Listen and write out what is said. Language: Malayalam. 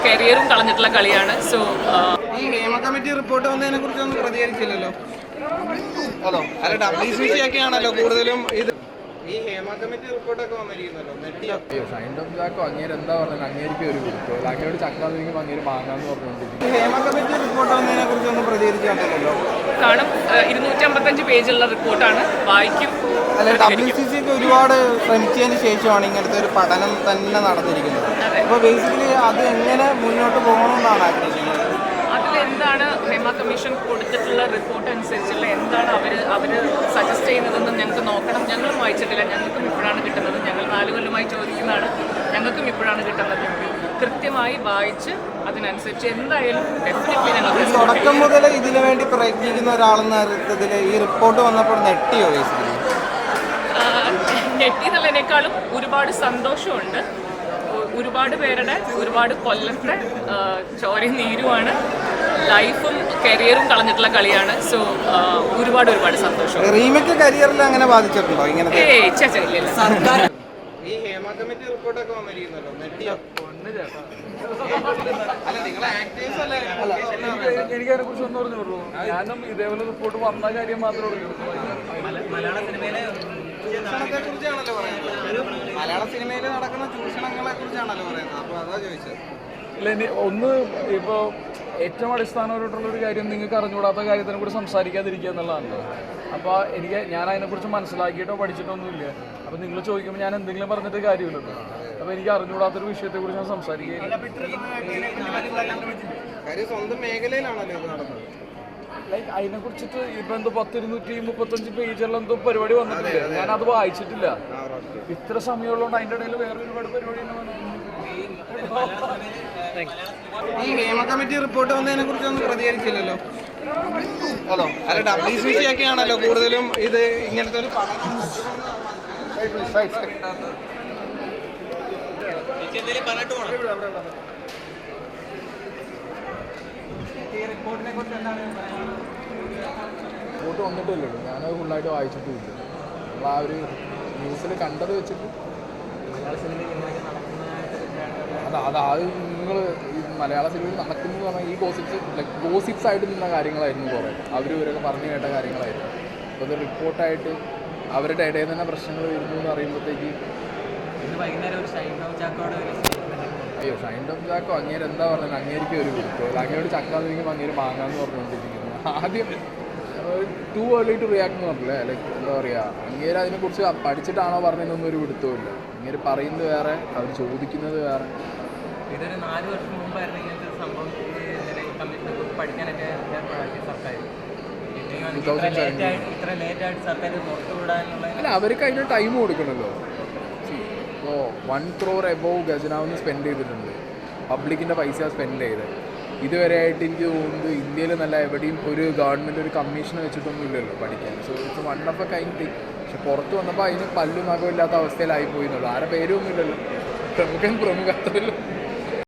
കരിയറും കളഞ്ഞിട്ടുള്ള കളിയാണ്. സോ ഈ ഹേമ കമ്മിറ്റി റിപ്പോർട്ട് വന്നതിനെ കുറിച്ചൊന്നും പ്രതികരിച്ചില്ലല്ലോ. അതോ അല്ല, WCC ഒക്കെ ആണല്ലോ കൂടുതലും ഇത്. ഈ ഹേമ കമ്മിറ്റി റിപ്പോർട്ടൊക്കെ വന്നിരിക്കുന്നല്ലോ. അങ്ങേര് എന്താ പറഞ്ഞത്? അങ്ങേരിക്ക് ഒരു കൊടുക്കും അങ്ങേരോട് ചക്കാതിരിക്കും അങ്ങേര് വാങ്ങാന്ന് പറഞ്ഞുകൊണ്ടിരിക്കും. ഈ ഹേമ കമ്മിറ്റി റിപ്പോർട്ട് വന്നതിനെ കുറിച്ചൊന്നും പ്രതികരിച്ചില്ലല്ലോ. കാണും. 255 പേജുള്ള റിപ്പോർട്ടാണ്, വായിക്കും. അല്ല, WCC ഒക്കെ ഒരുപാട് ശ്രമിച്ചതിന് ശേഷമാണ് ഇങ്ങനത്തെ ഒരു പഠനം തന്നെ നടന്നിരിക്കുന്നത്. അപ്പോൾ ബേസിക്കലി അത് എങ്ങനെ മുന്നോട്ട് പോകണമെന്നാണ് ആഗ്രഹിക്കുന്നത്. അതിലെന്താണ് ഹേമ കമ്മീഷൻ കൊടുത്തിട്ടുള്ള റിപ്പോർട്ട് അനുസരിച്ചുള്ള എന്താണ് അവർ സജസ്റ്റ് ചെയ്യുന്നതെന്ന് ഞങ്ങൾക്ക് നോക്കണം. ഞങ്ങളും വായിച്ചിട്ടില്ല, ഞങ്ങൾക്കും ഇപ്പോഴാണ് കിട്ടുന്നത്. ഞങ്ങൾ 4 കൊല്ലമായി ചോദിക്കുന്നതാണ്, ഞങ്ങൾക്കും ഇപ്പോഴാണ് കിട്ടുന്നത്. കൃത്യമായി വായിച്ച് അതിനനുസരിച്ച് എന്തായാലും ഡെഫിനറ്റ്ലി ഞങ്ങൾ തുടക്കം മുതൽ ഇതിനു വേണ്ടി പ്രയത്നിക്കുന്ന ഒരാളെന്ന അർത്ഥത്തിൽ ഈ റിപ്പോർട്ട് വന്നപ്പോൾ നെട്ടിയോ? ബേസിക്കലി നെട്ടി എന്നുള്ളതിനേക്കാളും ഒരുപാട് സന്തോഷമുണ്ട്. ഒരുപാട് പേരുടെ ഒരുപാട് കൊല്ലത്തെ ചോരയും നീരുമാണ്, ലൈഫും കരിയറും കളഞ്ഞിട്ടുള്ള കളിയാണ്. സോ ഒരുപാട് സന്തോഷം. റീമേക്ക് കരിയറിൽ അങ്ങനെ ബാധിച്ചിട്ടുണ്ടോ ഇങ്ങനത്തെ? സർക്കാർ ഈ ഹേമ കമ്മിറ്റി റിപ്പോർട്ടൊക്കെ വന്നിരിക്കുന്നല്ലോ. അല്ല, നിങ്ങളെ ആക്ടേഴ്സ് അല്ലേ? എനിക്കതിനെ കുറിച്ച് ഒന്നും പറഞ്ഞുള്ളൂ. ഞാനും ഇതേപോലെ റിപ്പോർട്ട് വന്ന കാര്യം മാത്രമേ ഉള്ളൂ. മലയാള സിനിമയിലെ ചൂഷണത്തെ കുറിച്ചാണല്ലോ പറയുന്നത്. മലയാള സിനിമയിൽ നടക്കുന്ന ചൂഷണങ്ങളെ കുറിച്ചാണല്ലോ പറയുന്നത്. അപ്പോൾ അതാ ചോദിച്ചത്. അല്ല, ഒന്ന് ഇപ്പോൾ ഏറ്റവും അടിസ്ഥാനപരമായിട്ടുള്ളൊരു കാര്യം നിങ്ങൾക്ക് അറിഞ്ഞുകൂടാത്ത കാര്യത്തിനെ കുറിച്ച് സംസാരിക്കാതിരിക്കുക എന്നുള്ളതാണ്. അപ്പോൾ ഞാൻ അതിനെക്കുറിച്ച് മനസ്സിലാക്കിയിട്ടോ പഠിച്ചിട്ടോ ഒന്നുമില്ല. അപ്പോൾ നിങ്ങൾ ചോദിക്കുമ്പോൾ ഞാൻ എന്തെങ്കിലും പറഞ്ഞിട്ട് കാര്യമില്ലല്ലോ. അപ്പോൾ എനിക്ക് അറിഞ്ഞുകൂടാത്തൊരു വിഷയത്തെക്കുറിച്ച് ഞാൻ സംസാരിക്കുകയില്ല. കാര്യം സ്വന്തം മേഖലയിലാണല്ലോ ഇത് നടന്നത്. ലൈക്ക് അതിനെക്കുറിച്ചിട്ട് ഇപ്പം എന്തോ 235 പേജുള്ള എന്തോ പരിപാടി വന്നിട്ടില്ല. ഞാനത് വായിച്ചിട്ടില്ല. ഇത്ര സമയമുള്ളതുകൊണ്ട് അതിൻ്റെ ഇടയിൽ വേറെ ഒരുപാട് പരിപാടി. ഈ ഹേമ കമ്മിറ്റി റിപ്പോർട്ട് വന്നതിനെ കുറിച്ചൊന്നും പ്രതികരിച്ചില്ലല്ലോ. അതോ അല്ല, WCC ഒക്കെ ആണല്ലോ കൂടുതലും ഇത് ഇങ്ങനത്തെ ഒരു റിപ്പോർട്ട് വന്നിട്ടില്ലല്ലോ. ഞാനത് ഫുള്ളായിട്ട് വായിച്ചിട്ടുമില്ല. നമ്മൾ ആ ഒരു ന്യൂസിൽ കണ്ടത് വെച്ചിട്ട് അത് നിങ്ങൾ ഈ മലയാള സിനിമയിൽ നടക്കുന്നത് പറഞ്ഞാൽ ഈ ഗോസിപ്സ് ആയിട്ട് നിന്ന കാര്യങ്ങളായിരുന്നു കുറേ. ഇവരൊക്കെ പറഞ്ഞു കേട്ട കാര്യങ്ങളായിരുന്നു. അപ്പോൾ അത് റിപ്പോർട്ടായിട്ട് അവരുടെ ഇടയിൽ തന്നെ പ്രശ്നങ്ങൾ വരുന്നു എന്ന് അറിയുമ്പോഴത്തേക്ക് അയ്യോ, ഷൈൻ ടോം ചാക്കോ അങ്ങേര് എന്താ പറഞ്ഞത്? അങ്ങേരിക്ക് ഒരു കൊടുക്കും അങ്ങേരോട് ചക്കാതിരിക്കും അങ്ങേര് വാങ്ങാന്ന് പറഞ്ഞുകൊണ്ടിരിക്കുന്നു. ആദ്യം ടു ഏർലി ടു റിയാക്ട് എന്ന് പറഞ്ഞില്ലേ. ലൈക്ക് എന്താ പറയുക, അങ്ങേര് അതിനെക്കുറിച്ച് പഠിച്ചിട്ടാണോ പറഞ്ഞതെന്നൊന്നും ഒരു പിടുത്തമില്ല. അങ്ങേര് പറയുന്നത് വേറെ, അവർ ചോദിക്കുന്നത് വേറെ. ഇതൊരു 4 വർഷം മുമ്പായിരുന്നു ഇങ്ങനത്തെ സംഭവം പഠിക്കാനൊക്കെ സർക്കാർ. ഇത്ര ലേറ്റായിട്ട് സർക്കാർ പുറത്തുവിടാനുള്ള അല്ല, അവർക്ക് അതിന് ടൈം കൊടുക്കണമല്ലോ. ഇപ്പോൾ 1 crore എബോവ് ഖജനാവിന് സ്പെൻഡ് ചെയ്തിട്ടുണ്ട്. പബ്ലിക്കിൻ്റെ പൈസ സ്പെൻഡ് ചെയ്ത് ഇതുവരെ ആയിട്ട് എനിക്ക് തോന്നുന്നത് ഇന്ത്യയിൽ നല്ല എവിടെയും ഒരു ഗവൺമെൻറ് ഒരു കമ്മീഷൻ വെച്ചിട്ടൊന്നും ഇല്ലല്ലോ പഠിക്കാൻ. So it's one of A kind thing. പക്ഷെ പുറത്ത് വന്നപ്പോൾ അതിന് പല്ലും നഖവും ഇല്ലാത്ത അവസ്ഥയിലായി പോയി എന്നുള്ളൂ. ആരെ പേരൊന്നും ഇല്ലല്ലോ. പ്രമുഖ അത്രയല്ലോ.